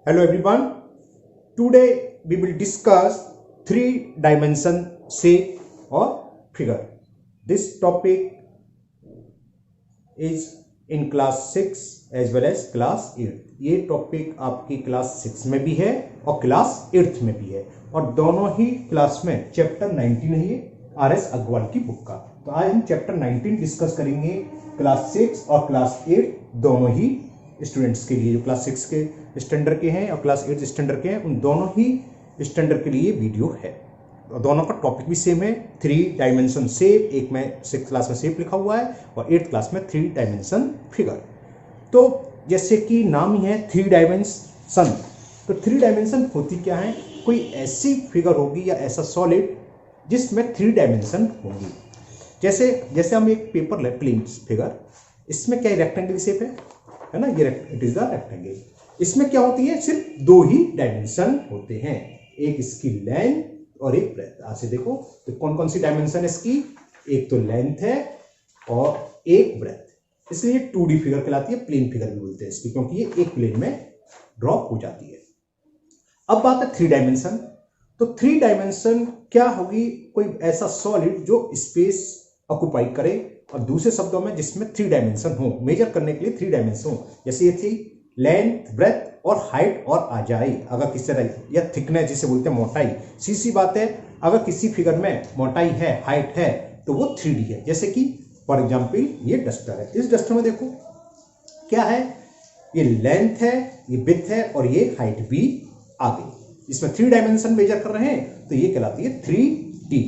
Hello everyone. Today we will discuss three dimension shape or figure. This topic is in class 6 as well as class 8. ये topic आपकी class 6 में भी है और class 8 में भी है और दोनों ही क्लास में चैप्टर 19 है ये RS अग्रवाल की बुक का। तो आज हम चैप्टर 19 डिस्कस करेंगे क्लास 6 और क्लास 8 दोनों ही स्टूडेंट्स के लिए, जो क्लास 6 के स्टैंडर्ड के हैं और क्लास 8 स्टैंडर्ड के हैं, उन दोनों ही स्टैंडर्ड के लिए वीडियो है। और दोनों का टॉपिक भी सेम है, 3 डायमेंशन शेप। एक में 6 क्लास में शेप लिखा हुआ है और 8 क्लास में 3 डायमेंशन फिगर। तो जैसे कि नाम ही है 3 डायमेंशन, तो 3 डायमेंशन होती क्या है? कोई ऐसी फिगर होगी या ऐसा सॉलिड जिसमें 3 डायमेंशन होंगी। जैसे हम एक पेपर ले, प्लेन फिगर, इसमें क्या रेक्टेंगल शेप है ना, ये इट इज द रेक्टेंगल। इसमें क्या होती है? सिर्फ 2 ही डायमेंशन होते हैं, एक इसकी लेंथ और एक ब्रेथ। आज से देखो तो कौन कौन सी डायमेंशन है इसकी? एक तो लेंथ है और एक ब्रेथ। इसलिए 2D फिगर कहलाती है, प्लेन फिगर भी बोलते हैं इसकी, क्योंकि ये एक प्लेन में ड्रॉप हो जाती है। अब बात है 3 डायमेंशन। तो 3 डायमेंशन क्या होगी? कोई ऐसा सॉलिड जो स्पेस ऑक्युपाई करे, और दूसरे शब्दों में जिसमें 3 डायमेंशन हो, मेजर करने के लिए 3 डायमेंशन हो। जैसे ये थी लेंथ, ब्रेथ और हाइट और आजाई। अगर किसी तरह या थिकनेस जिसे बोलते हैं मोटाई, सी बात है, अगर किसी फिगर में मोटाई है, हाइट है, तो वो 3D है। जैसे कि फॉर एग्जाम्पल ये डस्टर है, इस डस्टर में देखो क्या है, ये लेंथ है, ये विड्थ है और ये हाइट भी आ गई। इसमें 3 डायमेंशन मेजर कर रहे हैं, तो ये कहलाती है 3D।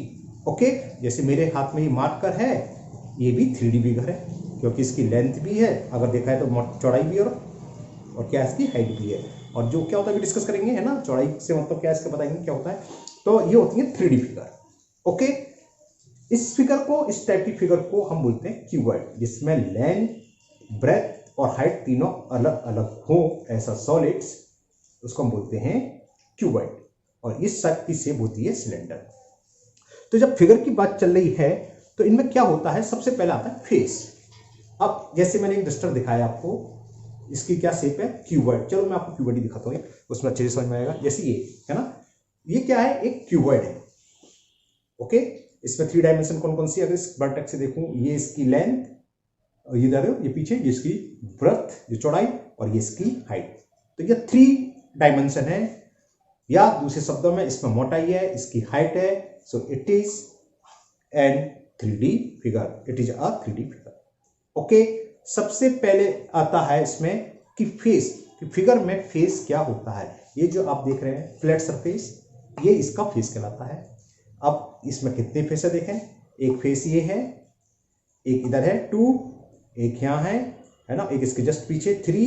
ओके, जैसे मेरे हाथ में ये मार्कर है, ये भी 3D फिगर है, क्योंकि इसकी लेंथ भी है, अगर देखा है तो चौड़ाई भी, और क्या इसकी हाइट भी है। और जो क्या होता है डिस्कस करेंगे, है ना, चौड़ाई से मतलब क्या है इसका बताएंगे क्या होता है। तो ये होती है 3D फिगर। ओके, इस फिगर को, इस टाइप की फिगर को हम बोलते हैं क्यूबॉइड, जिसमें लेंथ, ब्रेथ और हाइट तीनों अलग अलग हो, ऐसा सॉलिड्स, उसको हम बोलते हैं क्यूबॉइड। और इस टाइप की शेप होती है सिलेंडर। तो जब फिगर की बात चल रही है तो इनमें क्या होता है? सबसे पहले आता है फेस। अब जैसे मैंने एक डस्टर दिखाया आपको, इसकी क्या शेप है? क्यूबॉइड। चलो मैं आपको क्यूबॉइड ही दिखाता हूँ, उसमें अच्छे से समझ में आएगा। जैसे ये है ना, ये क्या है? एक क्यूबॉइड है। ओके, इसमें 3 डायमेंशन कौन कौन सी? अगर इस वर्टेक्स से देखूं, ये इसकी लेंथ, और ये देखो ये पीछे, ये इसकी ब्रेथ, ये चौड़ाई, और ये इसकी हाइट। तो ये 3 डायमेंशन है, या दूसरे शब्दों में इसमें मोटाई है, इसकी हाइट है। So it is an 3D figure, it is a 3D figure. Okay, सबसे पहले आता है इसमें कि फेस, कि फिगर में फेस क्या होता है। ये जो आप देख रहे हैं फ्लैट सरफेस, ये इसका फेस कहलाता है। अब इसमें कितने फेस है देखें, एक फेस ये है, एक इधर है 2, एक यहाँ है ना, एक इसके जस्ट पीछे 3,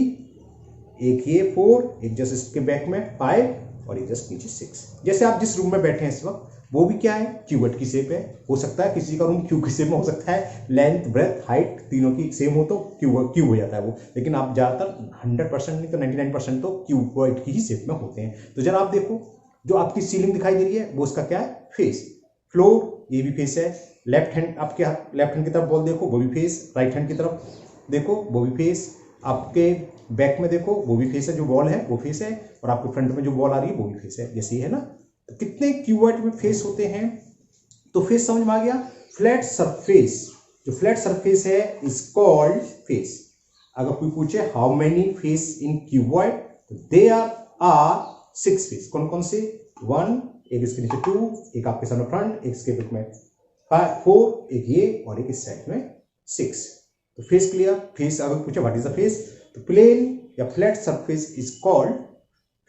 एक ये 4, एक जस्ट इसके बैक में 5, और एक जस्ट नीचे 6। जैसे आप जिस रूम में बैठे हैं इस वक्त, वो भी क्या है? क्यूबॉइड की शेप है। हो सकता है किसी का रूम क्यूब की शेप में हो सकता है, लेंथ, ब्रेथ, हाइट तीनों की सेम हो तो क्यूब हो जाता है वो, लेकिन आप ज़्यादातर 100% नहीं तो 99% तो क्यूबॉइड की ही शेप में होते हैं। तो जरा आप देखो, जो आपकी सीलिंग दिखाई दे रही है वो उसका क्या है? फेस। फ्लोर, ये भी फेस है। लेफ्ट हैंड, आपके लेफ्ट हैंड की तरफ बॉल देखो, वो भी फेस। राइट हैंड की तरफ देखो, वो भी फेस। आपके बैक में देखो, वो भी फेस है, जो बॉल है वो फेस है, और आपके फ्रंट में जो बॉल आ रही है वो भी फेस है। जैसे है ना, तो कितने क्यूबॉइड में फेस होते हैं? तो फेस समझ में आ गया। फ्लैट सरफेस, जो फ्लैट सरफेस है इज कॉल्ड फेस। अगर कोई पूछे how many face in cuboid, तो देयर आर 6 फेस। कौन कौन से? 1, एक इसके नीचे 2, एक आपके सामने फ्रंट, एक इसके बीच में 4, एक ये, और एक इस साइड में 6। तो फेस क्लियर। फेस अगर पूछे व्हाट इज द फेस, तो प्लेन या flat surface is called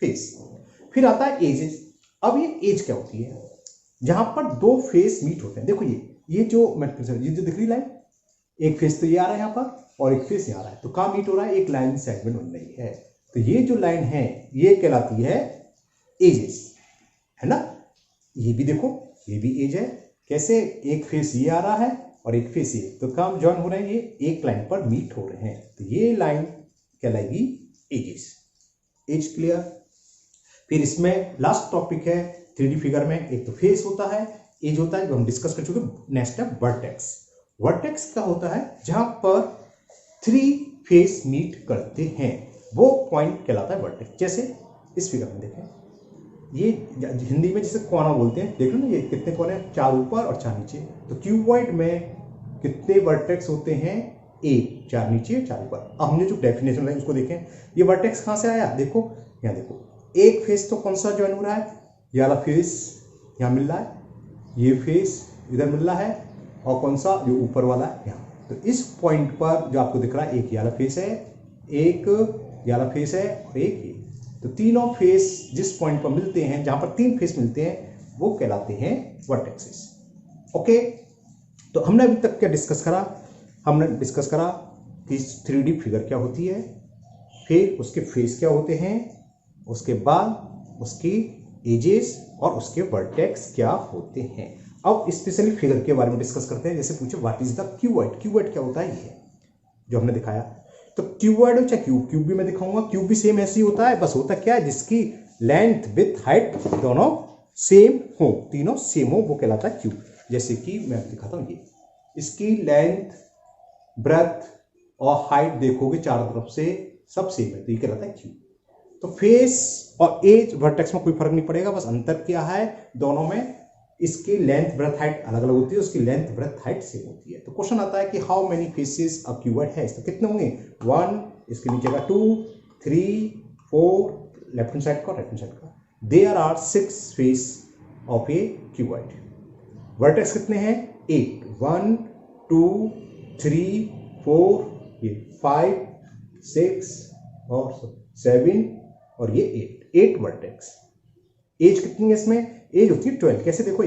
face. फिर आता है एजेस। अब ये एज क्या होती है? जहां पर 2 फेस मीट होते हैं। देखो ये जो दिख रही लाइन, एक फेस तो ये आ रहा है यहाँ पर, और एक फेस यहाँ आ रहा है, तो कहाँ मीट हो रहा है? एक लाइन सेगमेंट बन रही है। तो ये जो लाइन है ये कहलाती है एजेस, है ना। ये भी देखो, ये भी एज है। कैसे? एक फेस ये आ रहा है और एक फेस ये, तो काम ज्वाइन हो रहे हैं, ये एक लाइन पर मीट हो रहे हैं, तो ये लाइन कहलाएगी एजेस। As clear. फिर इसमें लास्ट टॉपिक है 3D फिगर में, एक तो फेस होता है, एज होता है, जो हम डिस्कस कर चुके। नेक्स्ट है वर्टेक्स। वर्टेक्स क्या होता है? जहां पर 3 फेस मीट करते हैं, वो पॉइंट कहलाता है वर्टेक्स। जैसे इस फिगर में देखें, ये हिंदी में जिसे कोना बोलते हैं, देख लो ना ये कितने कोने, 4 ऊपर और 4 नीचे। तो क्यूबॉइड में कितने वर्टेक्स होते हैं? 1, 4 नीचे 4 ऊपर। अब हमने जो डेफिनेशन है उसको देखें, ये वर्टेक्स कहाँ से आया? देखो यहाँ देखो, एक फेस तो कौन सा ज्वाइन हो रहा है? ये वाला फेस यहाँ मिल रहा है, ये फेस इधर मिल रहा है, और कौन सा? जो ऊपर वाला है यहाँ। तो इस पॉइंट पर जो आपको दिख रहा है, एक ये वाला फेस है, एक ये वाला फेस है, और एक ये। तो तीनों फेस जिस पॉइंट पर मिलते हैं, जहां पर 3 फेस मिलते हैं, वो कहलाते हैं वर्टेक्सेस। ओके, तो हमने अभी तक क्या डिस्कस करा? हमने डिस्कस करा कि 3D फिगर क्या होती है, फिर उसके फेस क्या होते हैं, उसके बाद उसकी एजेस और उसके वर्टेक्स क्या होते हैं। अब स्पेशली फिगर के बारे में डिस्कस करते हैं। जैसे पूछे what is the cuboid, cuboid क्या होता है, ये जो हमने दिखाया। तो क्यूबॉइड हो चाहे क्यूब, क्यूब भी मैं दिखाऊंगा, क्यूब भी सेम ऐसे ही होता है, बस होता क्या है, जिसकी लेंथ विथ हाइट दोनों सेम हो, तीनों सेम हो, वो कहलाता है क्यूब। जैसे कि मैं दिखाता हूँ, ये इसकी लेंथ, ब्रेथ और हाइट देखोगे चारों तरफ से सब सेम है, तो ये कहलाता है क्यूब। तो फेस और एज वर्टेक्स में कोई फर्क नहीं पड़ेगा, बस अंतर क्या है दोनों में, इसकी लेंथ ब्रेथ हाइट अलग अलग होती है, उसकी लेंथ ब्रेथ हाइट सेम होती है। तो क्वेश्चन आता है कि how many faces a cuboid है, तो कितने होंगे? 1, इसके नीचे का 2, 3, 4, लेफ्ट हैंड साइड का, राइट हैंड साइड का। There are 6 face of a cuboid. Vertex कितने हैं? 8, 1, 2, 3, 4, ये 5, 6 और 7 और ये 8 वर्टेक्स। एज कितनी है इसमें? एज होती है 12। कैसे देखो,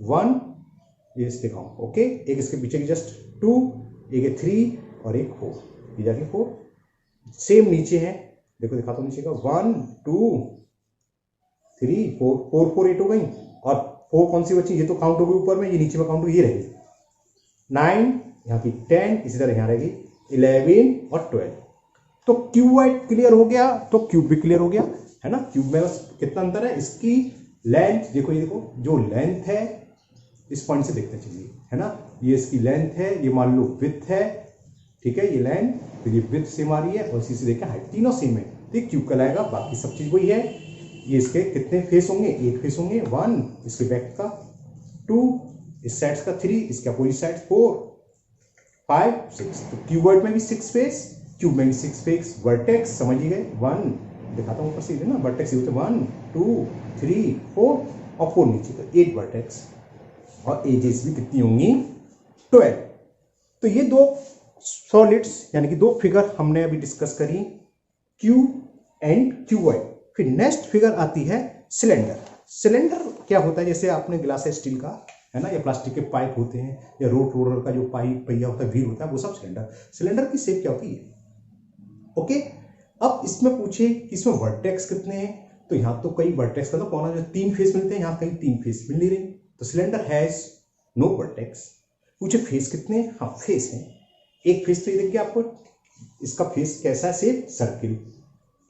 1 ये दिखाऊं, ओके, एक इसके पीछे की जस्ट 2, एक है 3 और एक 4, ये जाके 4 सेम नीचे है, देखो दिखाता हूं नीचे का, 1, 2, 3, 4, 4, 4, 8 हो गई, और 4 कौन सी बची? ये तो काउंट हो गई ऊपर में, ये नीचे में काउंट हो, ये रहेगी 9, यहाँ की 10, इसी तरह यहाँ रहेगी 11 और 12। तो क्यूबॉइड क्लियर हो गया, तो क्यूब भी क्लियर हो गया, है ना। क्यूब में बस कितना अंतर है, इसकी लेंथ देखो, ये देखो जो लेंथ है, इस पॉइंट से देखते चलिए, है ना, ये इसकी लेंथ है, ये मान लो विड्थ है, ठीक है, ये लेंथ, फिर ये विड्थ सेम आ रही है, और इसी से देखें हाइट, तीनों सेम है, तो क्यूब कहलाएगा। बाकी सब चीज वही है। ये इसके कितने फेस होंगे? 8 फेस होंगे, 1 इसके बैक का, 2 इस साइड का, 3 इसके अपोजिट साइड, 4, 5, 6। तो क्यूबॉइड में भी 6 फेस, क्यूब में भी 6 फेस। वर्टेक्स समझ गए, 1 दिखाता हूँ ऊपर से ना, वर्टेक्स ये होते हैं 1, 2, 3, 4 और 4 नीचे, तो 8 वर्टेक्स। और एजेस भी कितनी होंगी? 12। तो ये 2 सॉलिड्स यानी कि 2 फिगर हमने अभी डिस्कस करी, क्यूब एंड क्यूबॉइड। फिर नेक्स्ट फिगर आती है सिलेंडर। सिलेंडर क्या होता है? जैसे आपने गिलास है स्टील का, है ना, या प्लास्टिक के पाइप होते हैं, या रोड रोलर का जो पाइप पहिया होता है, व्हील होता है, वो सब सिलेंडर। सिलेंडर की शेप क्या होती है? ओके, अब इसमें पूछे कि इसमें वर्टेक्स कितने हैं, तो यहाँ तो कई वर्टेक्स का तो कौन जो 3 फेस मिलते हैं, यहाँ कहीं 3 फेस मिल नहीं रही, तो सिलेंडर हैज नो वर्टेक्स। पूछे फेस कितने? हाँ फेस है, एक फेस तो ये देखिए आपको, इसका फेस कैसा है? Shape circle.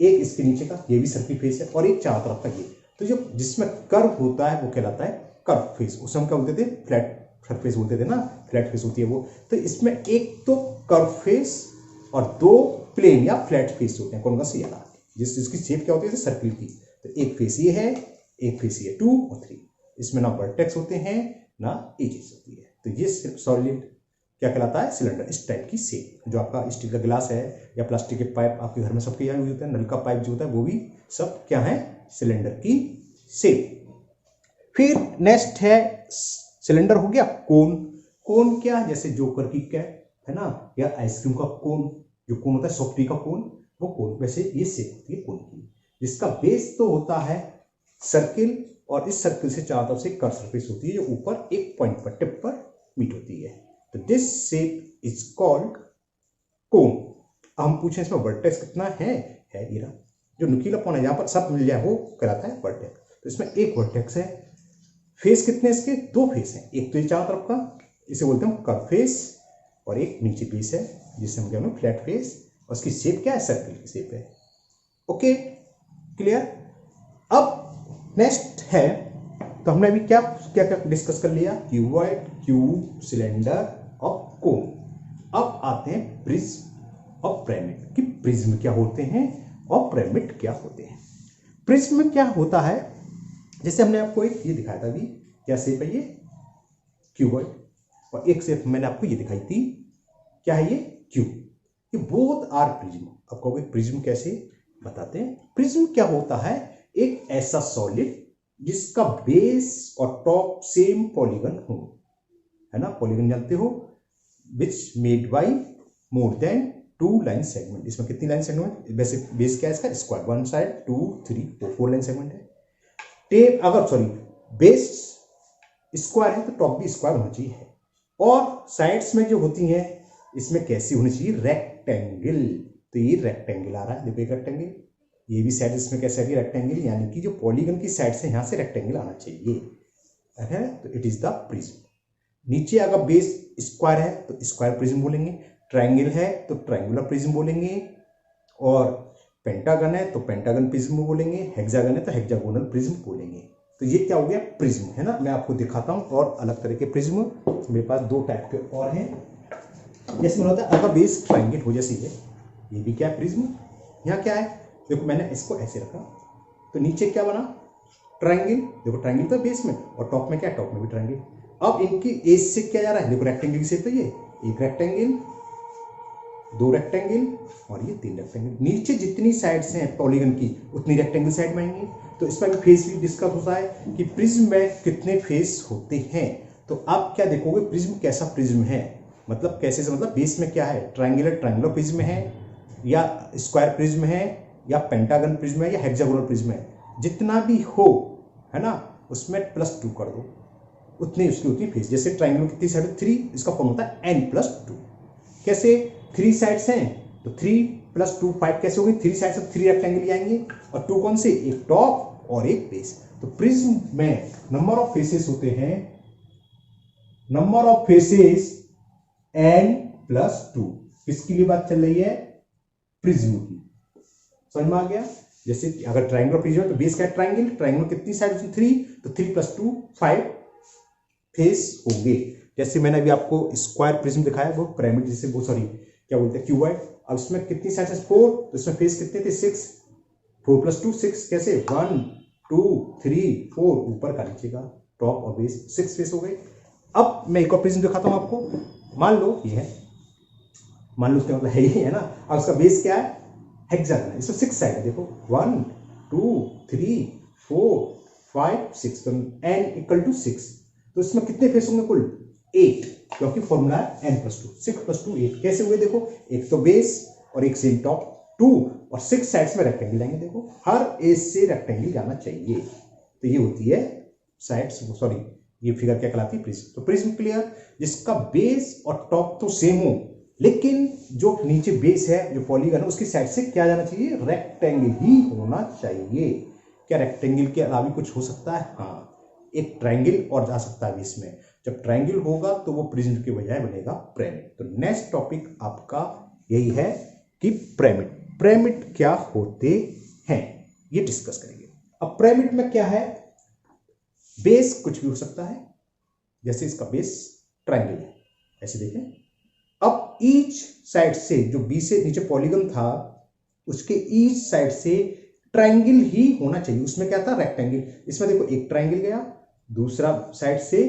एक इसके नीचे का, ये भी सर्किल फेस है, और एक चारों तरफ का ये। तो जो जिसमें कर्व होता है वो कहलाता है कर्व फेस। उस समय क्या बोलते थे? फ्लैट सरफेस बोलते थे ना, फ्लैट फेस होती है वो। तो इसमें एक तो कर्व फेस और 2 प्लेन या फ्लैट फेस होते हैं, कौन का? सी वाला, जिसकी शेप क्या होती है? सर्किल की। तो एक फेस ये है, एक फेस ये, 2 और 3। इसमें ना वर्टेक्स होते हैं ना एजेस होती है। तो ये सॉलिड क्या कहलाता है? सिलेंडर। इस टाइप की शेप, जो आपका स्टील का गिलास है या प्लास्टिक के पाइप आपके घर में सबके यहाँ यूज होता है, नल का पाइप जो होता है, वो भी सब क्या है? सिलेंडर की शेप। फिर नेक्स्ट है, सिलेंडर हो गया कोन। कोन क्या? जैसे जोकर की कैप है ना, या आइसक्रीम का कोन, जो कोन होता है सॉफ्टी का कोन, वो कोन। वैसे ये शेप होती है कोन की, जिसका बेस तो होता है सर्किल, और इस सर्किल से चारों तरफ से कर्व सरफेस होती है, जो ऊपर एक पॉइंट पर, टिप पर मीट होती है। तो दिस शेप इज कॉल्ड कोन। हम पूछें इसमें वर्टेक्स कितना है ये रहा, जो नुकीला पॉइंट है, जहां पर सब मिल जाए वो कहलाता है वर्टेक्स। तो इसमें एक वर्टेक्स है। फेस कितने इसके? 2 फेस हैं, एक तो ये चारों तरफ का, इसे बोलते हैं कर्व फेस, और एक नीचे फेस है जिसे हम कहते हैं फ्लैट फेस, और उसकी शेप क्या है? सर्किल की शेप है। Okay, clear. अब नेक्स्ट है, तो हमने अभी क्या क्या क्या डिस्कस कर लिया? क्यूबॉइड, क्यूब, सिलेंडर और कोन। अब आते हैं प्रिज्म और पिरामिड, कि प्रिज्म क्या होते हैं और पिरामिड क्या होते हैं। प्रिज्म में क्या होता है, जैसे हमने आपको एक ये दिखाया था अभी, क्या शेप है ये, क्यूबॉइड, और एक शेप मैंने आपको ये दिखाई थी, क्या है ये, क्यूब। ये बोथ आर प्रिज्म। अब कहोगे प्रिज्म कैसे, बताते हैं। प्रिज्म क्या होता है, एक ऐसा सॉलिड जिसका बेस और टॉप सेम पॉलीगन हो, है ना, पॉलीगन जानते हो, which made by more than 2 line segment. इसमें कितनी लाइन सेगमेंट, वैसे बेस क्या है इसका, स्क्वायर, 1 साइड 2 3 4 लाइन सेगमेंट है। टेप अगर सॉरी बेस स्क्वायर है तो टॉप भी स्क्वायर होना चाहिए, और साइड्स में जो होती हैं इसमें कैसी होनी चाहिए, रेक्टेंगल। तो ये रेक्टेंगल आ रहा है, देखो एक रेक्टेंगल, ये भी साइड इसमें कैसे आ रही है, रेक्टेंगल, यानी कि जो पॉलीगन की साइड से यहां से रेक्टेंगल आना चाहिए, है, तो इट इज द प्रिज्म। नीचे अगर बेस स्क्वायर है तो स्क्वायर प्रिज्म बोलेंगे, ट्रायंगल है तो ट्रायंगुलर प्रिज्म बोलेंगे, और पेंटागन है तो पेंटागन प्रिज्म बोलेंगे, हेक्सागन है तो हेक्सागोनल प्रिज्म बोलेंगे। तो ये क्या हो गया, प्रिज्म, है ना। मैं आपको दिखाता हूं और अलग तरह के प्रिज्म, मेरे पास 2 टाइप के और हैं। जैसे होता है अगर बेस ट्रायंगल हो, जैसे ये भी क्या है, प्रिज्म। यहाँ क्या है, देखो मैंने इसको ऐसे रखा तो नीचे क्या बना, ट्रायंगल, देखो ट्रायंगल तो बेस में, और टॉप में क्या है, टॉप में भी ट्रायंगल। अब इनकी एज से क्या जा रहा है, देखो रेक्टेंगल से, तो ये एक रेक्टेंगल, 2 रेक्टेंगल, और ये 3 रेक्टेंगल। नीचे जितनी साइड्स हैं पॉलीगन की उतनी रेक्टेंगल साइड में आएंगी। तो इसमें भी फेस भी डिस्कस होता है कि प्रिज्म में कितने फेस होते हैं। तो आप क्या देखोगे, प्रिज्म कैसा प्रिज्म है, मतलब कैसे से, मतलब बेस में क्या है, ट्रायंगुलर प्रिज्म है, या स्क्वायर प्रिज्म है, या पेंटागन प्रिज्म है, या हेक्सागोनल प्रिज्म है। जितना भी हो, है ना, उसमें +2 कर दो, उतनी उसकी उतनी फेस। जैसे ट्रायंगल में कितनी साइड, 3, इसका फॉर्म होता है n+2। कैसे, 3 साइड्स हैं तो 3 + 2 5 कैसे होगी, 3 साइड से 3 रेक्टेंगल आएंगे, और 2 कौन से, एक टॉप और एक बेस। तो प्रिज्म में नंबर ऑफ फेसेस होते हैं, नंबर ऑफ फेसेस n+2। किसकी लिए बात चल रही है, प्रिज्म की, समझ में आ गया। जैसे अगर ट्रायंगुलर प्रिज्म है तो बेस का ट्रायंगल, ट्रायंगल में कितनी साइड होती, 3, तो 3 + 2 5 फेस होंगे। जैसे मैंने अभी आपको स्क्वायर प्रिज्म दिखाया, वो पिरामिड जैसे, वो सॉरी क्या बोलते हैं, क्यूबॉइड। अब इसमें कितनी साइड है, 4, तो इसमें फेस कितने थे, 6, 4 + 2 6, कैसे 1 2 3 4, ऊपर का नीचे का, टॉप और बेस, 6 फेस हो गए। अब मैं एक और प्रिज्म दिखाता हूं आपको, मान लो ये है, मान लो उसका मतलब है ही, है ना। अब उसका बेस क्या है, हेक्सागन है, इसमें 6 साइड है, देखो 1 2 3 4 5 6, तो n = 6। तो इसमें कितने फेस होंगे कुल, 8, क्योंकि फॉर्मूला है n+2, 6 + 2 8। कैसे हुए, देखो एक तो बेस और एक सेम टॉप, 2 और 6 साइड्स में रेक्टेंगल आएंगे, देखो हर एज से रेक्टेंगल जाना चाहिए। तो ये होती है साइड्स, सॉरी ये फिगर क्या कहलाती है, प्रिज्म। तो प्रिज्म क्लियर, जिसका बेस और टॉप तो सेम हो, लेकिन जो नीचे बेस है, जो पॉलीगन है, उसकी साइड से क्या जाना चाहिए, रेक्टेंगल ही होना चाहिए। क्या रेक्टेंगल के अलावा कुछ हो सकता है, हाँ, एक ट्रायंगल और जा सकता है बीच में। जब ट्रायंगल होगा तो वो प्रिज्म के बजाय बनेगा पिरामिड। तो नेक्स्ट टॉपिक आपका यही है कि पिरामिड क्या होते हैं, ये डिस्कस करेंगे। अब पिरामिड में क्या है, बेस कुछ भी हो सकता है, जैसे इसका बेस ट्रायंगल है, ऐसे देखें। अब ईच साइड से, जो बी से नीचे पॉलीगन था, उसके ईच साइड से ट्रायंगल ही होना चाहिए। उसमें क्या था, रेक्टेंगल। इसमें देखो एक ट्रायंगल गया, दूसरा साइड से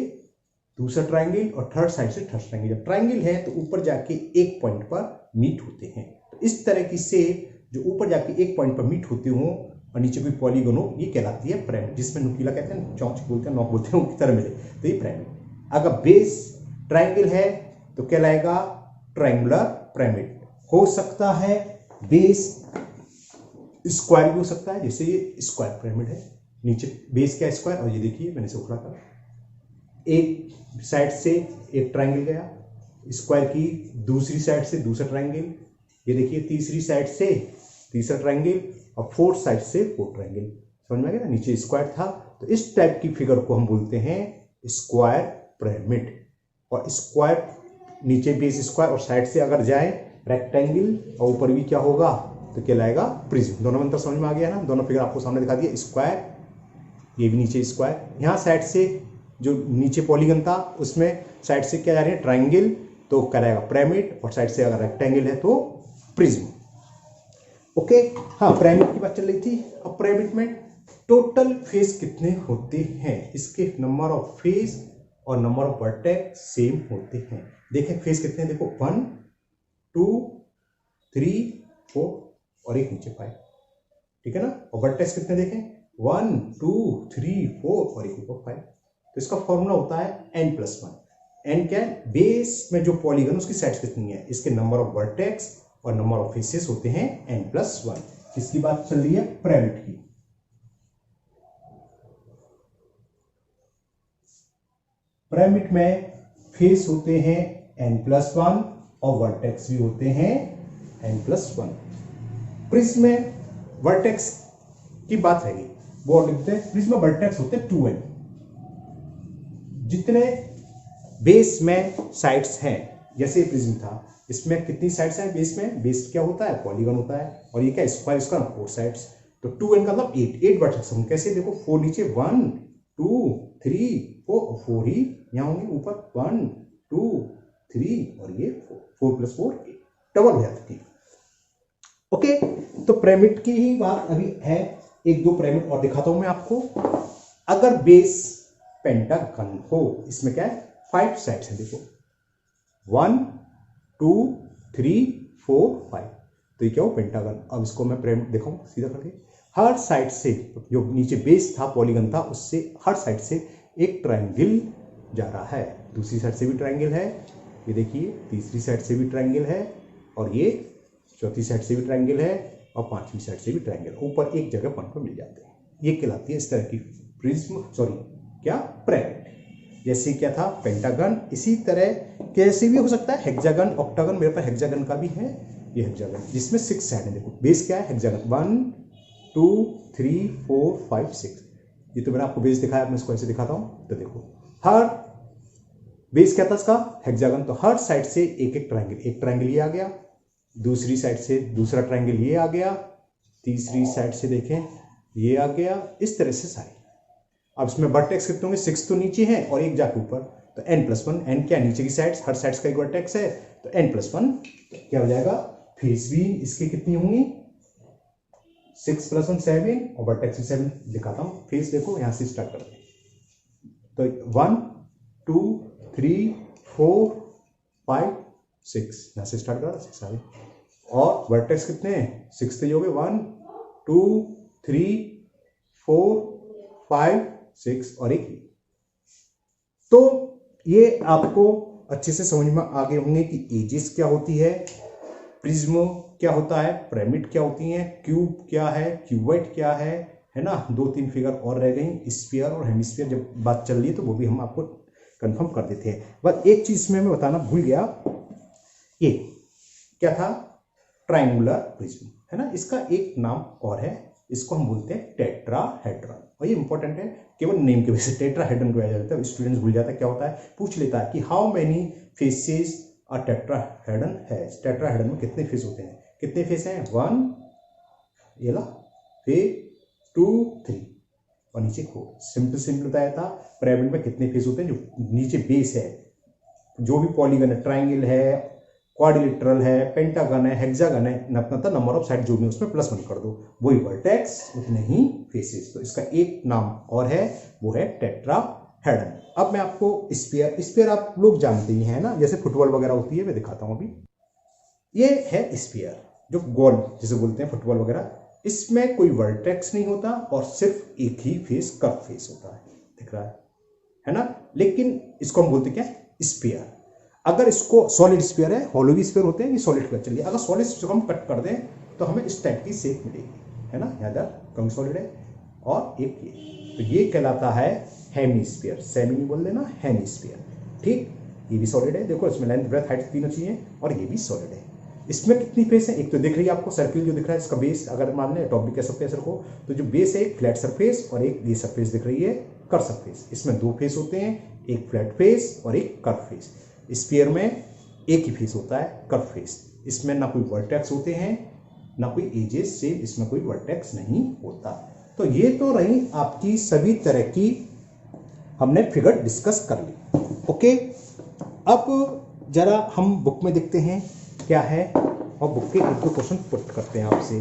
दूसरा ट्रायंगल, और थर्ड साइड से थर्ड ट्रायंगल। जब ट्रायंगल है तो ऊपर जाके एक पॉइंट पर मीट होते हैं। तो इस तरह की से जो ऊपर जाके एक पॉइंट पर मीट होते हो और नीचे कोई पॉलीगन हो, ये कहलाती है पिरामिड, जिसमें नुकीला कहते हैं, चौंच बोलते हैं, नॉक बोलते हैं, उनकी तरह मिले तो ये पिरामिड। अगर बेस ट्रायंगल है तो कहलाएगा ट्रायंगुलर पिरामिड। हो सकता है बेस स्क्वायर भी हो सकता है, जैसे ये स्क्वायर पिरामिड है, नीचे बेस क्या स्क्वायर, और ये देखिए मैंने इसे उखड़ा कर, एक साइड से एक ट्रायंगल गया, स्क्वायर की दूसरी साइड से दूसरा ट्रायंगल, ये देखिए तीसरी साइड से तीसरा ट्रायंगल, और फोर्थ साइड से फोर्थ ट्रायंगल। समझ में आ गया ना, नीचे स्क्वायर था। तो इस टाइप की फिगर को हम बोलते हैं स्क्वायर पिरामिड। और स्क्वायर नीचे बेस स्क्वायर और साइड से अगर जाए रेक्टेंगल, और ऊपर भी क्या होगा तो कहलाएगा प्रिज्म। दोनों मंत्र समझ में आ गया ना, दोनों फिगर आपको सामने दिखा दिया। स्क्वायर, ये भी नीचे स्क्वायर, यहाँ साइड से जो नीचे पॉलीगन था उसमें साइड से क्या जा रही है, ट्रायंगल, तो कहलाएगा पिरामिड, और साइड से अगर रेक्टेंगल है तो प्रिज्म। ओके, हाँ पिरामिड की बात चल रही थी। अब पिरामिड में टोटल फेस कितने होते हैं, इसके नंबर ऑफ फेस और नंबर ऑफ वर्टेक्स सेम होते हैं। देखें फेस कितने हैं, देखो 1 2 3 4 और एक नीचे 5, ठीक है ना। और वर्टेक्स कितने देखें 1 2 3 4 और एक ऊपर 5। तो इसका फॉर्मूला होता है n+1। n क्या है, बेस में जो पॉलीगन उसकी साइड्स कितनी है, इसके नंबर ऑफ वर्टेक्स और नंबर ऑफ फेसेस होते हैं n+1। किसकी बात चल रही है, पिरामिड की। पिरामिड में फेस होते हैं n+1 और वर्टेक्स भी होते हैं n+1। प्रिज्म में वर्टेक्स की बात रहेगी, वो लिखते हैं प्रिज्म में वर्टेक्स होते हैं 2n। जितने बेस में साइड्स हैं, जैसे प्रिज्म था, इसमें कितनी साइड्स हैं बेस में, बेस क्या होता है पॉलीगन होता है, और ये क्या स्क्वायर, इसका 4 साइड्स। तो 2n का मतलब 8 वर्टेक्स। हम कैसे देखो 4 नीचे 1 2 3 4 ही यहाँ होंगे, ऊपर 1 2 3 और ये 4 + 4 8, डबल हो जाती है। ओके, तो पिरामिड की ही बात अभी है। एक दो पिरामिड और दिखाता हूं मैं आपको। अगर बेस पेंटागन हो, इसमें क्या है 5 साइड्स हैं, देखो 1 2 3 4 5, तो ये क्या हो पेंटागन। अब इसको मैं पिरामिड दिखाऊं सीधा करके, हर साइड से जो नीचे बेस था पॉलीगन था, उससे हर साइड से एक ट्रायंगल जा रहा है। दूसरी साइड से भी ट्रायंगल है, ये देखिए, तीसरी साइड से भी ट्रायंगल है, और ये चौथी साइड से भी ट्रायंगल है, और पांचवी साइड से भी ट्रायंगल। ऊपर एक जगह पॉइंट पर मिल जाते हैं। ये कहलाती है इस तरह की प्रिज्म, सॉरी क्या, पिरामिड। जैसे क्या था पेंटागन, इसी तरह कैसे भी हो सकता है हेक्सागन, ऑक्टागन। मेरे पास हेक्सागन का भी है, ये हेक्सागन जिसमें 6 साइड है। देखो बेस क्या है हेक्सागन, 1 2 3 4 5 6। ये तो मैंने आपको बेस दिखाया, मैं इसको ऐसे दिखाता हूँ। तो देखो हर बेस क्या था इसका हेक्सागन, तो हर साइड से एक एक ट्रायंगल ये आ गया, दूसरी साइड से दूसरा ट्रायंगल ये आ गया, तीसरी साइड से देखें ये आ गया, इस तरह से सारी। अब इसमें वर्टेक्स कितने होंगे, 6 तो नीचे हैं और एक जाके ऊपर, तो n+1। n क्या, नीचे की साइड्स, हर साइड्स का एक वर्टेक्स है, तो n+1 क्या हो जाएगा। फेस भी इसकी कितनी होंगी 6 + 1 7, और वर्टेक्स भी 7 दिखाता हूँ। फेस देखो यहां से स्टार्ट करते हैं, तो 1 2 3 4 5 6, यहां से स्टार्ट करा 6 सारे। और वर्टेक्स कितने हैं 6 तो ये हो गए 1 2 3 4 5 6 और एक। तो ये आपको अच्छे से समझ में आ गए होंगे कि एजेस क्या होती है, प्रिज्म क्या होता है, पिरामिड क्या होती है, क्यूब क्या है, क्यूबॉइड क्या है ना। 2-3 फिगर और रह गई, स्फीयर और हेमिस्फीयर जब बात चल रही है तो वो भी हम आपको कंफर्म कर देते हैं। बस एक चीज में मैं बताना भूल गया, ये क्या था, ट्रायंगुलर प्रिज्म है ना। इसका एक नाम और है, इसको हम बोलते हैं टेट्राहेड्रन, और ये इंपॉर्टेंट है, केवल नेम की वजह से टेट्राहेड्रन को जाता है। स्टूडेंट्स भूल जाता है क्या होता है, पूछ लेता है कि how many faces a tetrahedron है। टेट्राहेड्रन में कितने फेस होते हैं, कितने फेस हैं 1 ये ला, फिर 2 3 और नीचे 4। सिंपल बताया था। पिरामिड में कितने फेस होते हैं, जो नीचे बेस है, जो भी पॉलीगन है, ट्रायंगल है, क्वाड्रिलेटरल है, पेंटागन है, हेक्सागन है, अपना नंबर ऑफ साइड जो भी उसमें +1 कर दो, वही वर्टेक्स उतने ही फेसेस। तो इसका एक नाम और है, वो है टेट्राहेड्रन। अब मैं आपको स्फीयर आप लोग जानते ही हैं ना, जैसे फुटबॉल वगैरह होती है, मैं दिखाता हूं अभी। ये है स्फीयर, जो गोल जिसे बोलते हैं फुटबॉल वगैरह। इसमें कोई वर्टेक्स नहीं होता और सिर्फ एक ही फेस, कर्व फेस होता है, दिख रहा है ना। लेकिन इसको हम बोलते क्या, स्फीयर। अगर इसको सॉलिड स्फीयर है, हॉलो भी स्फीयर होते हैं, ये सॉलिड स्फीयर। चलिए अगर सॉलिड स्फीयर को हम कट कर दें तो हमें इस टाइप की शेप मिलेगी, है ना। यहाँ कम सॉलिड है, और एक ये, तो ये कहलाता है हेमिस्फीयर। सेमी नहीं बोल देना, हेमिस्फीयर, ठीक। ये भी सॉलिड है, देखो इसमें लेंथ ब्रेथ हाइट तीनों चाहिए, और ये भी सॉलिड है। इसमें कितनी फेस है, एक तो दिख रही है आपको सर्किल जो दिख रहा है, इसका बेस अगर मान लें, टॉप भी कह सकते हैं सर को, तो जो बेस है एक फ्लैट सरफेस और एक ये सरफेस दिख रही है कर्व सरफेस। इसमें 2 फेस होते हैं, एक फ्लैट फेस और एक कर्व फेस। स्फीयर में एक ही फेस होता है, कर्व फेस। इसमें ना कोई वर्टेक्स होते हैं ना कोई एजेस से, इसमें कोई वर्टेक्स नहीं होता। तो ये तो रही आपकी सभी तरह की हमने फिगर डिस्कस कर ली। ओके, अब जरा हम बुक में देखते हैं क्या है, और बुक के एक दो क्वेश्चन पुट करते हैं आपसे।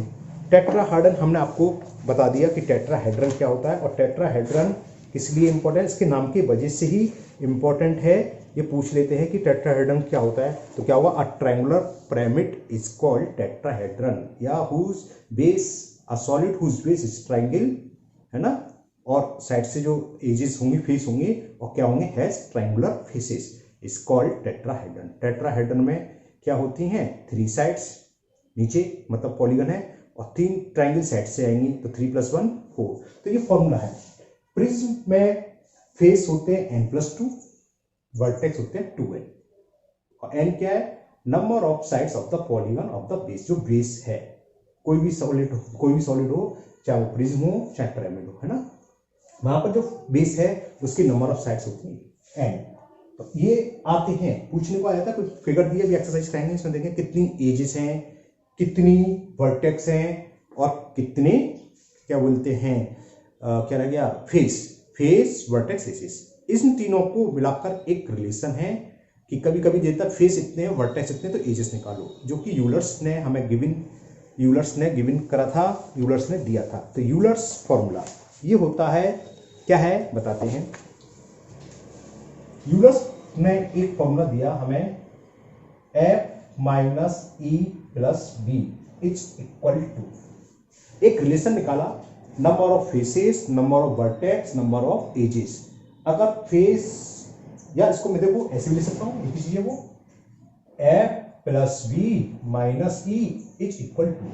टेट्राहेड्रन हमने आपको बता दिया कि टेट्राहेड्रन क्या होता है, और टेट्राहेड्रन किस लिए इंपॉर्टेंट, इसके नाम की वजह से ही इंपॉर्टेंट है। ये पूछ लेते हैं कि टेट्राहेड्रन क्या होता है, तो क्या हुआ, a triangular pyramid is called tetrahedron, या whose base a solid whose base is triangle, है ना, और साइड से जो एजेस होंगी, फेस होंगे, और क्या होंगे, has triangular faces, is called tetrahedron. Tetrahedron में क्या होती हैं, 3 साइड्स, नीचे मतलब पॉलीगन है, और 3 ट्रायंगल साइड से आएंगी, तो 3 + 1 4। तो ये फॉर्मूला है। प्रिज्म में फेस होते हैं n+2, वर्टेक्स होते हैं 2n, और n क्या है, number of sides of the polygon of the base, जो बेस है, कोई भी सॉलिड हो, चाहे वो प्रिज्म हो चाहे पिरामिड हो, है ना, वहां पर जो बेस है उसकी नंबर ऑफ साइड्स होती है n। तो ये आते हैं, पूछने को आया था, कुछ फिगर दिया भी एक्सरसाइज करेंगे, इसमें देखें कितनी एजेस हैं, कितनी वर्टेक्स हैं, और कितने क्या बोलते हैं, क्या रह गया, फेस वर्टेक्स एजेस। इन तीनों को मिलाकर एक रिलेशन है कि कभी कभी देता है फेस इतने वर्टेक्स इतने, तो एजेस निकालो, जो कि यूलर्स ने हमें गिवन करा था, यूलर्स ने दिया था। तो यूलर्स फॉर्मूला ये होता है, क्या है बताते हैं। यूलर्स ने एक फॉर्मूला दिया हमें, F - E + B is equal to, एक रिलेशन निकाला, number of faces, number of vertex, number of edges. अगर फेस, या इसको मैं देखो ऐसे भी लिख सकता हूं, एक चीज है वो, F + B - E is equal to,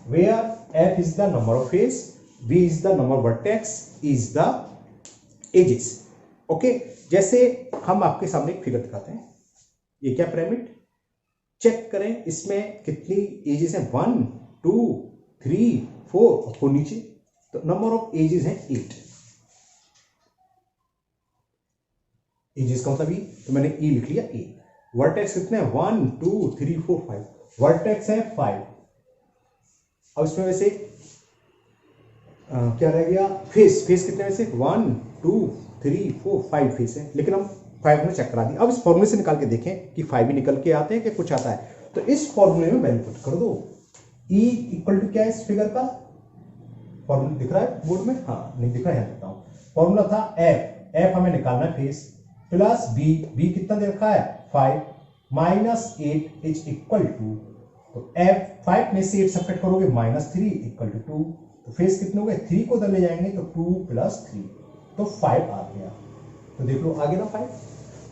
where F is the number of face, B is the number of vertex, E is the edges. Okay, जैसे हम आपके सामने एक फिगर दिखाते हैं, ये क्या पिरामिड, चेक करें इसमें कितनी एजेस हैं, 1 2 3 4, और 4 नीचे, तो नंबर ऑफ एजेस हैं 8। एजेस का मतलब ई, तो मैंने ई लिख लिया, ए। वर्टेक्स कितने हैं, 1 2 3 4 5, वर्टेक्स है 5। अब इसमें वैसे क्या रह गया, फेस कितने वैसे, 1 2 3 4 5 फेस है, लेकिन हम 5 में चेक करा दिया। अब इस फॉर्मूले से निकाल के देखें कि 5 भी निकल के आते हैं कि कुछ आता है, तो इस फॉर्मूले में वैल्यू पुट कर दो। E इक्वल टू क्या है, इस फिगर का फॉर्मूला दिख रहा है बोर्ड में, हाँ नहीं दिख रहा है, देखता हूं। फॉर्मूला था F हमें निकालना है फेस, प्लस B कितना दे रखा है, 5 -8 इज इक्वल टू, तो F 5 में से 8 सब्ट्रैक्ट करोगे, -3 इक्वल टू 2, तो फेस कितने हो गए, 3 को उधर ले जाएंगे, तो 2 + 3, तो 5 आ गया। तो देख लो आगे ना 5।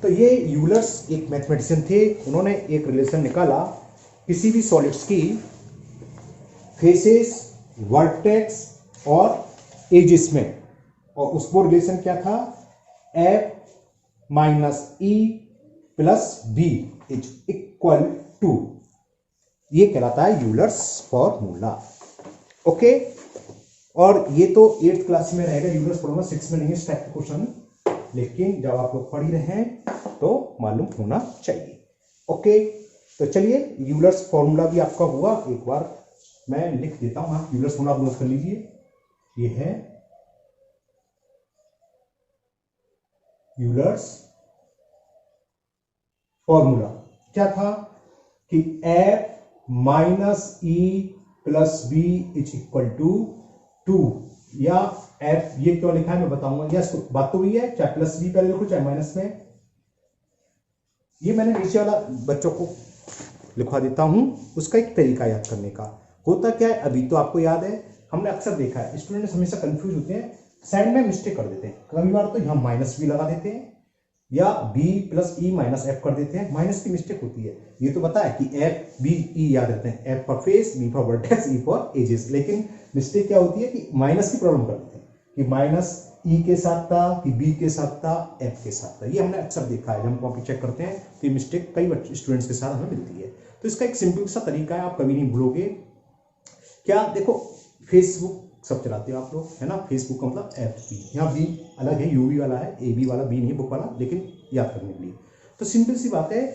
तो ये यूलर्स एक मैथमेटिशियन थे, उन्होंने एक रिलेशन निकाला किसी भी सॉलिड्स की फेसेस, वर्टेक्स और एजेस में, और उसको रिलेशन क्या था, F - E + B is equal to, ये कहलाता है यूलर्स फॉर्मूला। ओके, और ये तो 8th क्लास में रहेगा यूलर्स फॉर्मूला, 6 में नहीं है इस टाइप का क्वेश्चन, लेकिन जब आप लोग पढ़ ही रहे हैं तो मालूम होना चाहिए। ओके, तो चलिए यूलर्स फॉर्मूला भी आपका हुआ, एक बार मैं लिख देता हूं, आप यूलर्स फॉर्मूला नोट कर लीजिए। ये है यूलर्स फॉर्मूला, क्या था कि F - E + B is equal to 2, या F, ये क्यों लिखा है मैं बताऊंगा, या इसको बात तो वही है, चाहे +B पहले लिखो चाहे माइनस में। ये मैंने नीचे वाला बच्चों को लिखवा देता हूं, उसका एक तरीका याद करने का। होता क्या है, अभी तो आपको याद है, हमने अक्सर देखा है स्टूडेंट्स हमेशा कंफ्यूज होते हैं, साइड में मिस्टेक कर देते हैं, कभी बार तो यहाँ -B लगा देते हैं, या B + E - F कर देते हैं, माइनस की मिस्टेक होती है। ये तो पता है कि F B E याद रहते हैं, F for face, B for vertex, E for ages, लेकिन मिस्टेक क्या होती है कि माइनस की प्रॉब्लम कर देते हैं, कि -E के साथ था, कि B के साथ था, F के साथ था। ये हमने अक्सर देखा है, जब हम कॉपी चेक करते हैं तो ये मिस्टेक कई स्टूडेंट्स के साथ हमें मिलती है। तो इसका एक सिंपल सा तरीका है, आप कभी नहीं भूलोगे। क्या, देखो फेसबुक सब चलाते हो आप लोग, है ना, फेसबुक का मतलब FB, यहाँ B अलग है, UB वाला है, AB वाला, B नहीं बुक वाला, लेकिन याद करने के लिए। तो सिंपल सी बात है,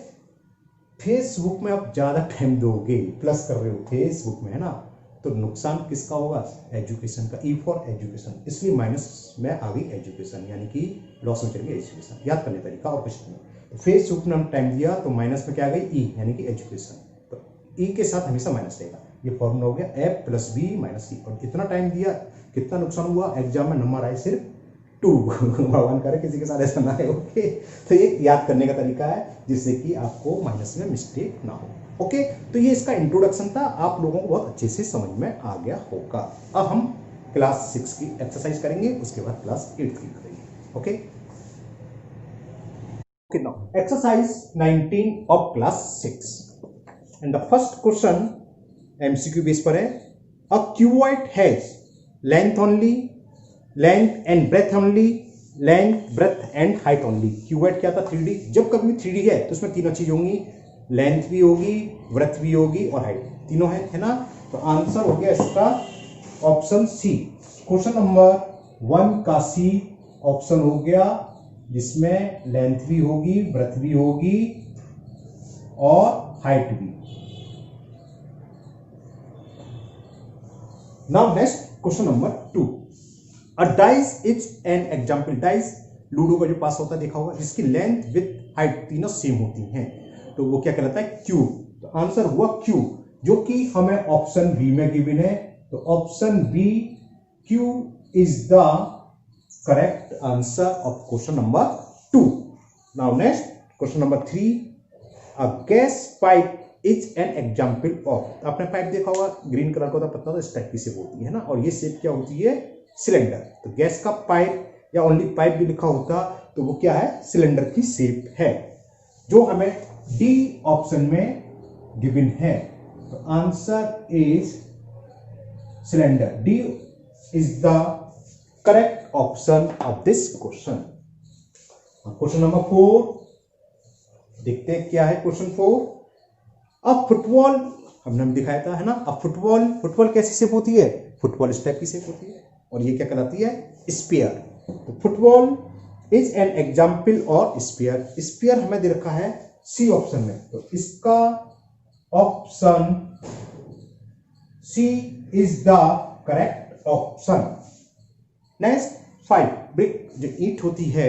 फेसबुक में आप ज़्यादा टाइम दोगे, प्लस कर रहे हो फेसबुक में, है ना, तो नुकसान किसका होगा, एजुकेशन का, E फॉर एजुकेशन, इसलिए माइनस में आ गई एजुकेशन, यानी कि लॉस में चली गई एजुकेशन। याद करने तरीका और कुछ नहीं। तो फेसबुक में हम टाइम दिया तो माइनस में क्या आ गई, E यानी कि एजुकेशन, तो E के साथ हमेशा माइनस रहेगा। ये फॉर्मूला हो गया f प्लस बी माइनस सी, और इतना टाइम दिया, कितना नुकसान हुआ, एग्जाम में नंबर आए सिर्फ 2। भगवान करे किसी के साथ ऐसा ना है। ओके, तो ये याद करने का तरीका है जिससे कि आपको माइनस में मिस्टेक ना हो। ओके, तो ये इसका इंट्रोडक्शन था, आप लोगों को बहुत अच्छे से समझ में आ गया होगा। अब हम क्लास 6 की एक्सरसाइज करेंगे, उसके बाद क्लास 8 की करेंगे। Okay, okay, now exercise 19 of class 6 and the first question MCQ base पर है, a cuboid has length only, length and breadth only, length, breadth and height only। cuboid क्या था, 3D। जब कभी 3D है तो उसमें तीनों चीज होंगी, लेंथ भी होगी, ब्रेथ भी होगी और हाइट, तीनों है ना। तो आंसर हो गया इसका ऑप्शन सी। क्वेश्चन नंबर 1 का सी ऑप्शन हो गया, जिसमें लेंथ भी होगी, ब्रेथ भी होगी और हाइट भी। Now next question number 2, a dice is an example. Dice ludo का जो पास होता है देखा होगा, जिसकी लेंथ विथ हाइट तीनों सेम होती हैं, तो वो क्या कहलाता है, क्यूब। तो आंसर हुआ क्यूब, जो कि हमें ऑप्शन बी में गिवन है। तो option B cube is the correct answer of question number 2। Now next question number 3, a gas pipe is an example of. आपने पाइप देखा होगा, ग्रीन कलर का होता, पता होता, इस टाइप की शेप होती है ना, और ये शेप क्या होती है, सिलेंडर। तो गैस का पाइप या ओनली पाइप भी लिखा होता तो वो क्या है, सिलेंडर की शेप है, जो हमें डी ऑप्शन में गिवन है। तो आंसर is cylinder. D is the correct option of this question. Question number 4 देखते हैं क्या है। क्वेश्चन 4, अब फुटबॉल हमने दिखाया था है ना। अब फुटबॉल कैसी शेप होती है, फुटबॉल इस टाइप की शेप होती है, और ये क्या कहलाती है, स्फीयर। तो फुटबॉल इज एन एग्जाम्पल और स्फीयर। स्फीयर हमें दे रखा है सी ऑप्शन में, तो इसका option C is the correct option. Next 5, brick जो ईंट होती है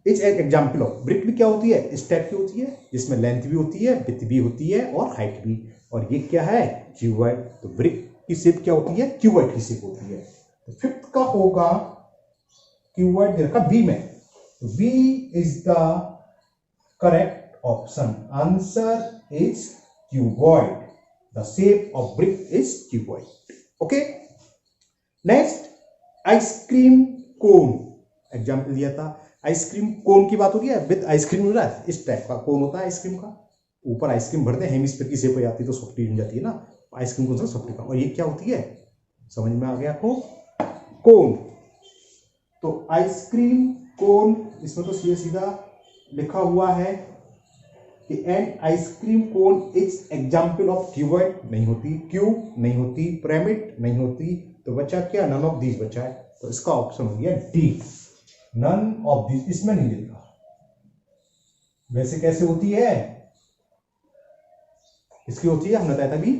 is an example of. Brick भी क्या होती है, इस टाइप की होती है, जिसमें लेंथ भी होती है, विड्थ भी होती है और हाइट भी, और ये क्या है, क्यूबॉइड। तो ब्रिक की शेप क्या होती है, क्यूबॉइड की शेप होती है। तो 5th का होगा क्यूबॉइड दे रखा बी में, तो B is the correct option. Answer is cuboid, the shape of brick is cuboid. Okay, next ice cream cone example दिया था। आइसक्रीम कोन की बात हो रही है, विद आइसक्रीम हो रहा है, इस टाइप का कोन होता है आइसक्रीम का, ऊपर आइसक्रीम भरते हैं, हेमिस्फीयर की शेप हो जाती है तो सॉफ्टी बन जाती है ना, आइसक्रीम कोन सा सॉफ्टी का। और ये क्या होती है, समझ में आ गया आपको, कोन। तो आइसक्रीम कोन, इसमें तो सीधा सीधा लिखा हुआ है कि an ice cream cone is example of cuboid, नहीं होती, क्यूब नहीं होती, पिरामिड नहीं होती, तो बचा क्या, नन ऑफ दीज बचा है। तो इसका ऑप्शन हो गया डी, नन ऑफ दीज। इसमें नहीं लिखा, वैसे कैसे होती है, इसकी होती है, हमने बताया था भी,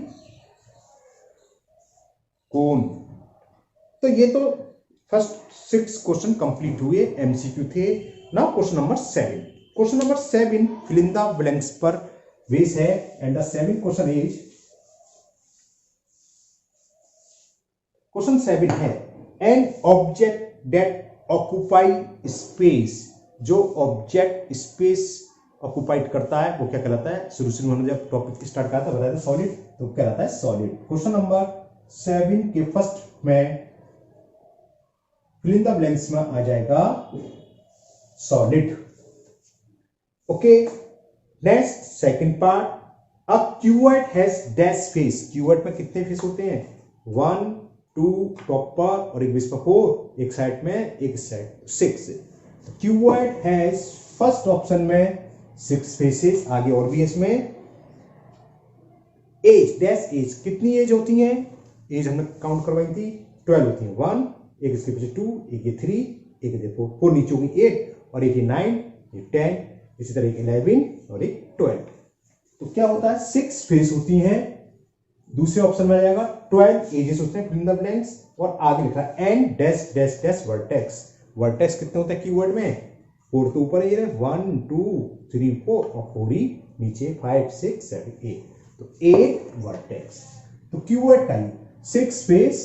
कोन। तो ये तो फर्स्ट 6 क्वेश्चन कंप्लीट हुए, एमसीक्यू थे। Now question number 7। Question number 7 fill in the blanks पर बेस है, and the 7th question is, question 7 है, an object that occupy space. जो ऑब्जेक्ट स्पेस ऑक्यूपाइड करता है वो क्या कहलाता है। शुरू से उन्होंने जब टॉपिक स्टार्ट करा था बताया था सॉलिड, तो कहलाता है सॉलिड। क्वेश्चन नंबर 7 के फर्स्ट में फिल इन द ब्लैंक्स में आ जाएगा solid. Okay, next second part, a cuboid has dash face. Cuboid में कितने फेस होते हैं, 1 2 टॉप पर और एक बेस पर 4, एक साइड में एक side 6। Cuboid has first option में 6 फेसेस, आगे और भी इसमें। एज डैश एज, कितनी एज होती है, एज हमने काउंट करवाई थी 12 होती है, 1, एक इसके पीछे 2, एक ये 3, एक ये 4 नीचे होगी 8, और एक ये 9, ये 10, इसी तरह एक 11 और एक 12। तो क्या होता है, 6 फेस होती हैं। दूसरे ऑप्शन में आ जाएगा 12 एजेस होते हैं, फिल इन द ब्लैंक्स, और आगे लिखा है an dash dash dash vertex. Vertex कितने होते हैं कीवर्ड में, 4 तो ऊपर ये 1 2 3 4 और 4 ही नीचे 5 6 7 8, तो 8 वर्टेक्स। तो cuboid type, 6 face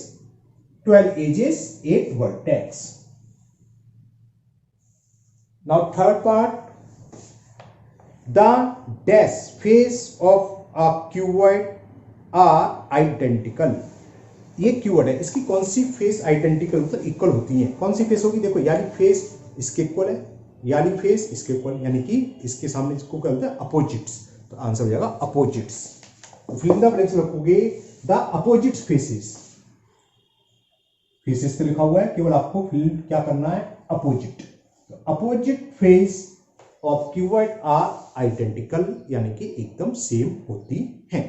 12 edges 8 vertex. Now third part, the dash face of a cuboid are identical. ये कीवर्ड है, इसकी कौन सी फेस आइडेंटिकल मतलब इक्वल होती है, कौन सी फेस होगी, देखो यानी फेस इसके इक्वल है, यानी फेस इसके इक्वल, यानी कि इसके सामने इसको क्या बोलते हैं, अपोजिट्स। तो आंसर हो जाएगा अपोजिट्स। तो फिल इन द ब्लैंक्स रखोगे द अपोजिट्स फेसेस, फेसेस तो लिखा हुआ है, केवल आपको फिल क्या करना है, अपोजिट। तो opposite face of cuboid are identical, यानी कि एकदम सेम होती है।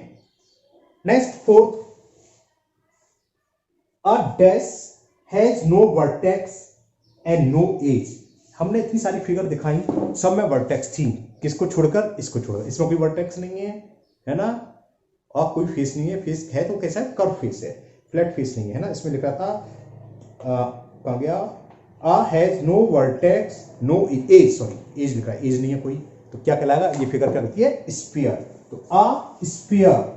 Next fourth, a dash has no vertex and no edge. हमने इतनी सारी फिगर दिखाई, सब में वर्टेक्स थी, किसको छोड़कर, इसको छोड़कर, इसमें कोई वर्टेक्स नहीं है ना, और कोई फेस नहीं है, फेस है तो कैसा है, कर्व फेस है, फ्लैट फेस नहीं है ना। इसमें लिखा था कहाँ गया, आ has no vertex no edge, sorry edge लिखा है, एज नहीं है कोई, तो क्या कहलाएगा, ये फिगर क्या कहती है, स्फीयर। तो आ स्फीयर,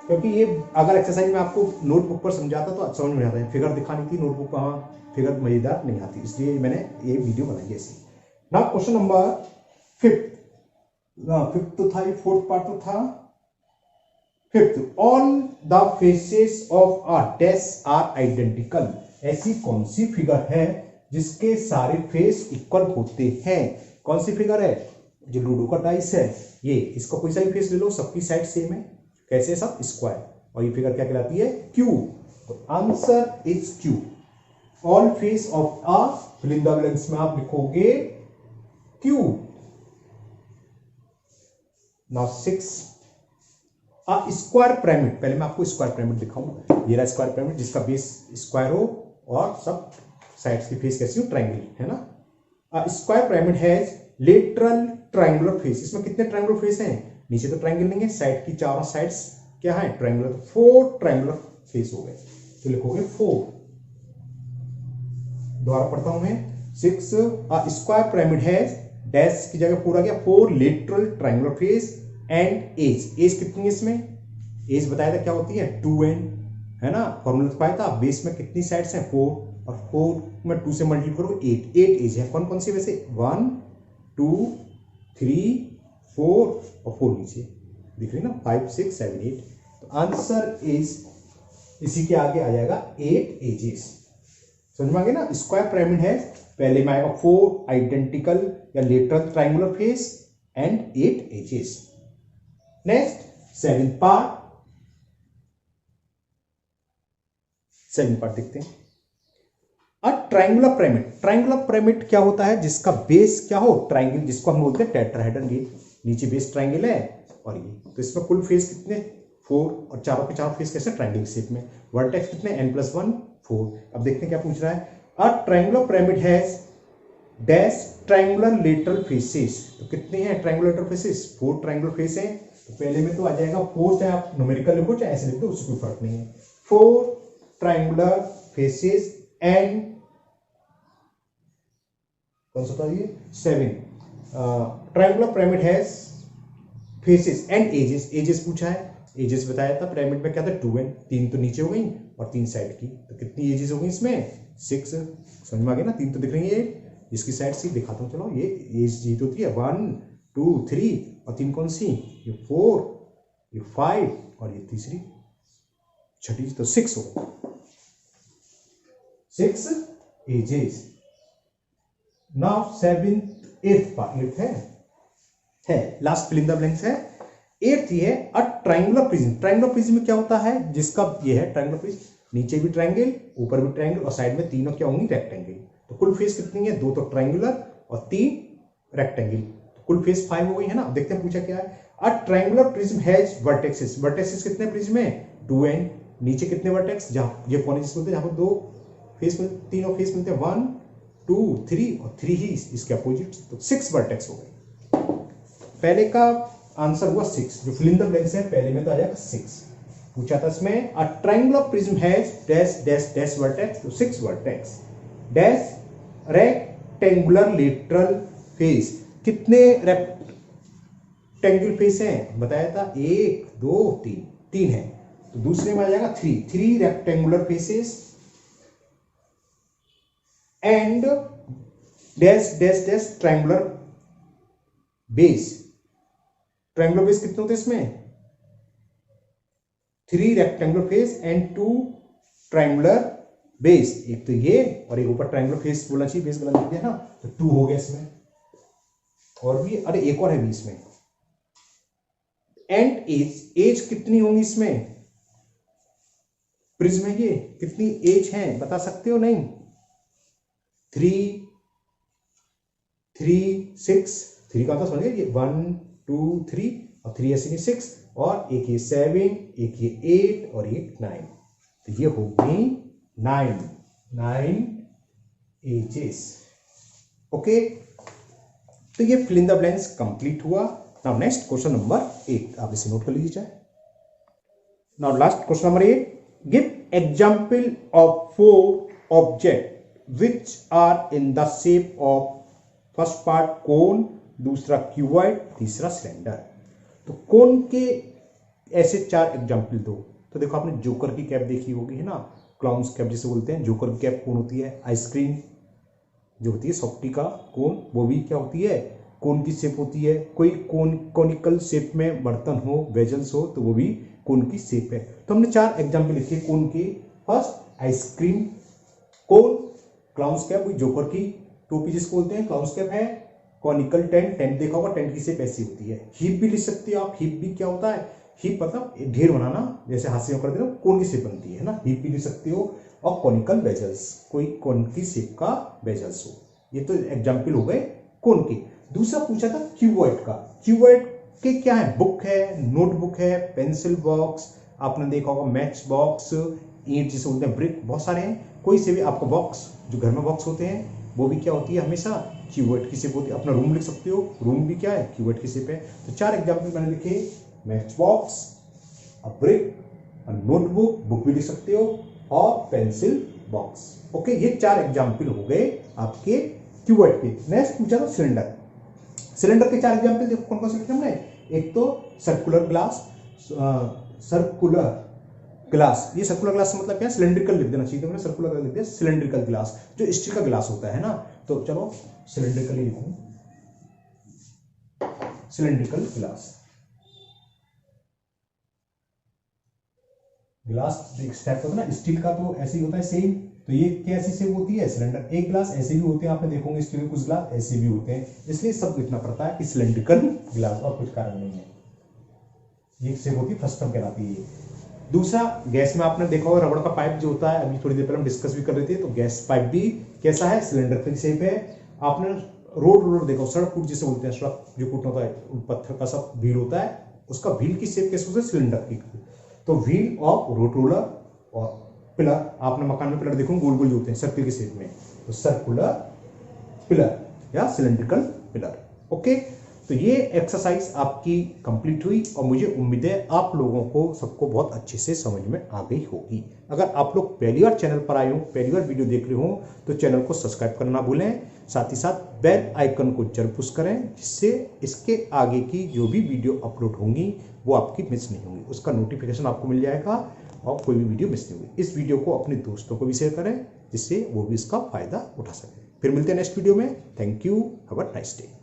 क्योंकि ये अगर एक्सरसाइज में आपको नोटबुक पर समझाता तो समझ में आता है, फिगर दिखानी थी नोटबुक पर, हाँ फिगर मजेदार नहीं आती, इसलिए मैंने ये वीडियो बनाई है ऐसी। नाउ क्वेश्चन नंबर फिफ्थ तो था, ये फोर्थ पार्ट तो था। Fifth, all the faces of a dash are identical. ऐसी कौन सी फिगर है जिसके सारे फेस इक्वल होते हैं, कौन सी फिगर है, जो लूडो का डाइस है ये, इसका कोई सा भी फेस ले लो, सबकी साइड सेम है, कैसे, सब स्क्वायर, और ये फिगर क्या कहलाती है, क्यू। तो आंसर इज cube. All face of a, fill in the blanks में आप लिखोगे cube. Now 6, a square pyramid, पहले मैं आपको स्क्वायर पिरामिड दिखाऊंगा, ये रहा स्क्वायर पिरामिड जिसका बेस स्क्वायर हो और सब साइड्स की फेस कैसी हो, ट्रायंगल है ना। अ square pyramid has lateral triangular face. इसमें कितने ट्रायंगुलर फेस हैं, नीचे तो ट्रायंगल नहीं है, साइड की चारों साइड्स क्या है, ट्रायंगुलर, 4 ट्रायंगुलर फेस हो गए, तो लिखोगे 4। दोबारा पढ़ता हूं मैं, 6, a square pyramid has dash की जगह पूरा गया, 4 lateral triangular face and edge. Edge कितनी है इसमें, एज बताया था क्या होती है, 2n है ना, फॉर्मूला तो पाया था, बेस में कितनी साइड्स हैं, 4, और 4 में 2 से मल्टीप्लाई करो 8 एज है, कौन कौन सी वैसे, 1 2 3 4 और 4 नीचे दिख रही ना, 5 6 7 8। तो आंसर इज, इसी के आगे आ जाएगा 8 एजेस। समझ में आ गया ना, स्क्वायर पिरामिड है, पहले में आएगा 4 आइडेंटिकल या lateral triangular face and 8 edges. Next 7th part, 7th part देखते हैं। A triangular pyramid, triangular pyramid क्या होता है, जिसका बेस क्या हो, ट्रायंगल, जिसको हम बोलते हैं टेट्राहेड्रन। ये नीचे बेस ट्रायंगल है और ये, तो इसमें कुल फेस कितने, 4, और चारों के चारों फेस कैसे, ट्रायंगल शेप में। वर्टेक्स कितने, n+1 4। अब देखते हैं क्या पूछ रहा है, a triangular pyramid has dash triangular lateral faces. तो कितने हैं triangular lateral faces, 4 triangular face हैं। तो पहले में तो आ जाएगा 4, चाहे आप न्यूमेरिकल लिखो चाहे ऐसे लिख दो, उससे कोई फर्क नहीं है, 4 ट्रायंगुलर फेसेस एंड कौन सा था ये, 7 triangular pyramid has faces and edges. Edges पूछा है, एजेस बताया था पिरामिड में क्या था, 2n, 3 तो नीचे हो गई और 3 साइड की, तो कितनी एजेस हो गई इसमें, 6। समझ में आ गया ना, 3 तो दिख रही है, इसकी साइड से दिखाता हूँ, चलो ये एज जीत होती है 1 2 3, और 3 कौन सी, ये 4, ये 5 और ये तीसरी छठी, तो 6 हो गई, 6 edges. Now 7th 8th part, 8th है last fill in the blanks है। 8th ये है a triangular prism. Triangular prism में क्या होता है, जिसका ये है ट्रायंगुलर प्रिज्म, नीचे भी ट्रायंगल, ऊपर भी ट्रायंगल, और साइड में तीनों क्या होंगी, रेक्टेंगल। तो कुल फेस कितनी है, 2 तो ट्रायंगुलर और 3 रेक्टेंगल, तो कुल फेस 5 हो गई है ना। अब देखते हैं पूछा क्या है, a triangular prism has vertexes. Vertexes कितने प्रिज्म में, 2n, नीचे कितने वर्टेक्स, जहां ये कौन जिसको बोलते हैं, जहां पर 2 फेस में, तीनों फेस मिलते हैं, 1 2 3 और 3 ही इसके अपोजिट, तो 6 वर्टेक्स हो गए। पहले का आंसर हुआ 6, जो फिल इन द ब्लैंक्स है, पहले में तो आ जाएगा 6। पूछा था इसमें, अ triangular prism has dash dash dash vertex, तो 6 vertex. Dash rectangular lateral face, कितने रेक्टेंगुलर फेस है, बताया था 1 2 3, 3 है, तो दूसरे में आ जाएगा 3 rectangular faces and dash dash dash triangular base. Triangular base कितने होते हैं इसमें? 3 rectangular face and 2 triangular base. एक तो ये और एक ऊपर ट्रायंगुलर फेस बोलना चाहिए, बेस गलत लिख दिया ना, तो 2 हो गया इसमें। और भी, अरे एक और है बीच में। एंड एज कितनी होंगी इसमें? प्रिज्म है ये, कितनी एज है बता सकते हो? नहीं, 3 3 का तो समझ गए, ये 1 2 3 और 3 ऐसे नहीं 6, और एक ये 7, एक ये 8 और एक 9, तो ये हो गई 9 एजेस। ओके, तो ये fill in the blanks complete हुआ। नाउ नेक्स्ट क्वेश्चन नंबर 8, आप इसे नोट कर लीजिए चाहे। Now last question number 8, give example of 4 object which are in the shape of first part cone, दूसरा क्यूबॉइड, तीसरा सिलेंडर। तो कोन के ऐसे 4 एग्जाम्पल दो। तो देखो आपने जोकर की कैप देखी होगी, है ना, क्लाउन्स कैप जिसे बोलते हैं। जोकर की कैप कौन होती है? आइसक्रीम जो होती है सॉफ्टी का कोन, वो भी क्या होती है? कोन की शेप होती है। कोई कॉनिकल शेप में बर्तन हो, वेजल्स हो, तो वो भी कोन की शेप है। तो हमने 4 एग्जाम्पल लिखे कोन के। First ice cream cone, clowns cap, joker की टोपी जिसको बोलते हैं क्लाउन्स कैप है। कॉनिकल टेंट देखा होगा, टेंट की शेप ऐसी होती है। हिप भी लिख सकते हो आप। हिप भी क्या होता है? हिप मतलब ढेर बनाना, जैसे हाथ से कर दे कोन की शेप बनती है ना, हिप भी लिख सकते हो। और कॉनिकल बेजल्स, कोई कोन की शेप का बेजल्स हो। ये तो एग्जाम्पल हो गए कोन के। दूसरा पूछा था क्यूबॉइड का। क्यूबॉइड के क्या है? बुक है, नोटबुक है, पेंसिल बॉक्स, आपने देखा होगा मैच बॉक्स, ईंट जिसे बोलते हैं ब्रिक, बहुत सारे हैं। कोई से भी आपका बॉक्स, जो घर में बॉक्स होते हैं, वो भी क्या होती है? हमेशा क्यूबॉइड की शेप होती है। अपना रूम लिख सकते हो, रूम भी क्या है? क्यूबॉइड की शेप है। तो 4 एग्जाम्पल मैंने लिखे, match box, a brick, a notebook, book भी लिख सकते हो, और पेंसिल बॉक्स। ओके, ये 4 एग्जाम्पल हो गए आपके क्यूबॉइड के। नेक्स्ट पूछा था सिलेंडर। सिलेंडर के 4 एग्जाम्पल देखो कौन कौन से लिखे हमने। एक तो सर्कुलर ग्लास, सर्कुलर ग्लास, ये सर्कुलर ग्लास मतलब क्या है? सिलेंड्रिकल लिख देना चाहिए, मैंने सर्कुलर लिख दिया। सिलेंड्रिकल ग्लास जो स्टील का ग्लास होता है ना, तो चलो सिलेंड्रिकल ही लिखूं, सिलेंड्रिकल ग्लास। ग्लास इस टाइप का होता है ना, स्टील का तो ऐसे ही होता है सेम। तो ये कैसी शेप होती है? सिलेंडर। एक ग्लास ऐसे भी होते हैं, आपने देखोगे स्टील के कुछ ग्लास ऐसे भी होते हैं, इसलिए सब लिखना पड़ता है कि सिलेंड्रिकल ग्लास, और कुछ कारण नहीं है। ये शेप होती है, फ्रस्टम कहलाती है। दूसरा, गैस में आपने देखा होगा रबड़ का पाइप जो होता है, अभी थोड़ी देर पहले हम डिस्कस भी कर रहे थे, तो गैस पाइप भी कैसा है? सिलेंडर की शेप है। आपने रोड रोलर देखा, सड़क फूट जिसे बोलते हैं, सड़क जो फूट होता है, पत्थर का सब व्हील होता है, उसका व्हील की शेप कैसे होती है? सिलेंडर की। तो व्हील ऑफ रोड रोलर। और पिलर, आपने मकान में पिलर देखो गोल गोल जो होते हैं सर्किल के शेप में, तो सर्कुलर पिलर या सिलेंड्रिकल पिलर। ओके, तो ये एक्सरसाइज आपकी कंप्लीट हुई, और मुझे उम्मीद है आप लोगों को सबको बहुत अच्छे से समझ में आ गई होगी। अगर आप लोग पहली बार चैनल पर आए हो, पहली बार वीडियो देख रहे हो, तो चैनल को सब्सक्राइब करना ना भूलें। साथ ही साथ बेल आइकन को जरूर पुश करें, जिससे इसके आगे की जो भी वीडियो अपलोड होंगी वो आपकी मिस नहीं होंगी, उसका नोटिफिकेशन आपको मिल जाएगा और कोई भी वीडियो मिस नहीं होगी। इस वीडियो को अपने दोस्तों को भी शेयर करें, जिससे वो भी इसका फायदा उठा सकें। फिर मिलते हैं नेक्स्ट वीडियो में। Thank you, have a nice day.